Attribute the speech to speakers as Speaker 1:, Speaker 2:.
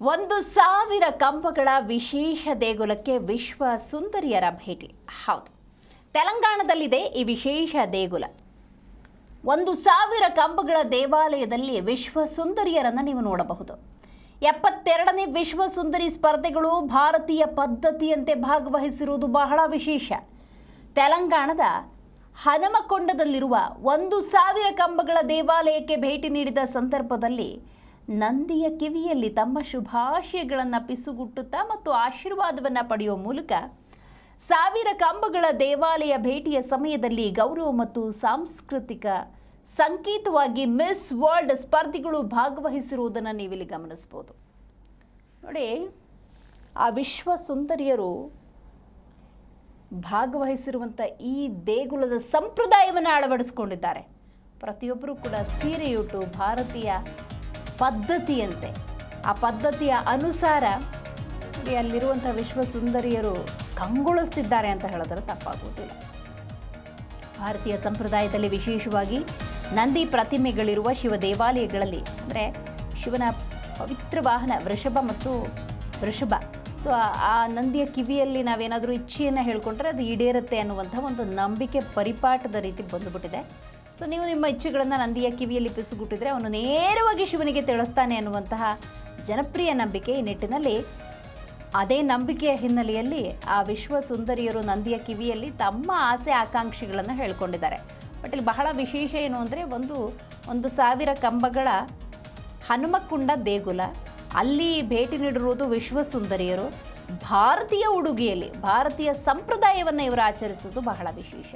Speaker 1: 1,000 ಕಂಬಗಳ ವಿಶೇಷ ದೇಗುಲಕ್ಕೆ ವಿಶ್ವ ಸುಂದರಿಯರ ಭೇಟಿ. ಹೌದು, ತೆಲಂಗಾಣದಲ್ಲಿದೆ ಈ ವಿಶೇಷ ದೇಗುಲ. 1,000 ಕಂಬಗಳ ದೇವಾಲಯದಲ್ಲಿ ವಿಶ್ವ ಸುಂದರಿಯರನ್ನು ನೀವು ನೋಡಬಹುದು. 72ನೇ ವಿಶ್ವ ಸುಂದರಿ ಸ್ಪರ್ಧೆಗಳು ಭಾರತೀಯ ಪದ್ಧತಿಯಂತೆ ಭಾಗವಹಿಸಿರುವುದು ಬಹಳ ವಿಶೇಷ. ತೆಲಂಗಾಣದ ಹನಮಕೊಂಡದಲ್ಲಿರುವ 1,000 ಕಂಬಗಳ ದೇವಾಲಯಕ್ಕೆ ಭೇಟಿ ನೀಡಿದ ಸಂದರ್ಭದಲ್ಲಿ ನಂದಿಯ ಕಿವಿಯಲ್ಲಿ ತಮ್ಮ ಶುಭಾಶಯಗಳನ್ನು ಪಿಸುಗುಟ್ಟುತ್ತಾ ಮತ್ತು ಆಶೀರ್ವಾದವನ್ನು ಪಡೆಯುವ ಮೂಲಕ 1,000 ಕಂಬಗಳ ದೇವಾಲಯ ಭೇಟಿಯ ಸಮಯದಲ್ಲಿ ಗೌರವ ಮತ್ತು ಸಾಂಸ್ಕೃತಿಕ ಸಂಕೇತವಾಗಿ ಮಿಸ್ ವರ್ಲ್ಡ್ ಸ್ಪರ್ಧಿಗಳು ಭಾಗವಹಿಸಿರುವುದನ್ನು ನೀವಿಲ್ಲಿ ಗಮನಿಸಬಹುದು. ನೋಡಿ, ಆ ವಿಶ್ವ ಸುಂದರಿಯರು ಭಾಗವಹಿಸಿರುವಂಥ ಈ ದೇಗುಲದ ಸಂಪ್ರದಾಯವನ್ನು ಅಳವಡಿಸಿಕೊಂಡಿದ್ದಾರೆ. ಪ್ರತಿಯೊಬ್ಬರೂ ಕೂಡ ಸೀರೆಯುಟ್ಟು ಭಾರತೀಯ ಪದ್ಧತಿಯಂತೆ, ಆ ಪದ್ಧತಿಯ ಅನುಸಾರ ಅಲ್ಲಿರುವಂಥ ವಿಶ್ವ ಸುಂದರಿಯರು ಕಂಗೊಳಿಸ್ತಿದ್ದಾರೆ ಅಂತ ಹೇಳಿದ್ರೆ ತಪ್ಪಾಗುವುದಿಲ್ಲ. ಭಾರತೀಯ ಸಂಪ್ರದಾಯದಲ್ಲಿ ವಿಶೇಷವಾಗಿ ನಂದಿ ಪ್ರತಿಮೆಗಳಿರುವ ಶಿವ ದೇವಾಲಯಗಳಲ್ಲಿ, ಅಂದರೆ ಶಿವನ ಪವಿತ್ರ ವಾಹನ ವೃಷಭ, ಸೊ ಆ ನಂದಿಯ ಕಿವಿಯಲ್ಲಿ ನಾವೇನಾದರೂ ಇಚ್ಛೆಯನ್ನು ಹೇಳ್ಕೊಂಡ್ರೆ ಅದು ಈಡೇರುತ್ತೆ ಅನ್ನುವಂಥ ಒಂದು ನಂಬಿಕೆ ಪರಿಪಾಠದ ರೀತಿ ಬಂದುಬಿಟ್ಟಿದೆ. ಸೊ ನೀವು ನಿಮ್ಮ ಇಚ್ಛೆಗಳನ್ನು ನಂದಿಯ ಕಿವಿಯಲ್ಲಿ ಪಿಸುಗುಟ್ಟಿದ್ರೆ ಅವನು ನೇರವಾಗಿ ಶಿವನಿಗೆ ತಿಳಿಸ್ತಾನೆ ಅನ್ನುವಂತಹ ಜನಪ್ರಿಯ ನಂಬಿಕೆ. ಈ ನಿಟ್ಟಿನಲ್ಲಿ ಅದೇ ನಂಬಿಕೆಯ ಹಿನ್ನೆಲೆಯಲ್ಲಿ ಆ ವಿಶ್ವ ಸುಂದರಿಯರು ನಂದಿಯ ಕಿವಿಯಲ್ಲಿ ತಮ್ಮ ಆಸೆ ಆಕಾಂಕ್ಷೆಗಳನ್ನು ಹೇಳ್ಕೊಂಡಿದ್ದಾರೆ. ಬಟ್ ಇಲ್ಲಿ ಬಹಳ ವಿಶೇಷ ಏನು ಅಂದರೆ, 1,000 ಕಂಬಗಳ ಹನುಮಕೊಂಡ ದೇಗುಲ, ಅಲ್ಲಿ ಭೇಟಿ ನೀಡಿರುವುದು ವಿಶ್ವ ಸುಂದರಿಯರು. ಭಾರತೀಯ ಉಡುಗೆಯಲ್ಲಿ ಭಾರತೀಯ ಸಂಪ್ರದಾಯವನ್ನು ಇವರು ಆಚರಿಸುವುದು ಬಹಳ ವಿಶೇಷ.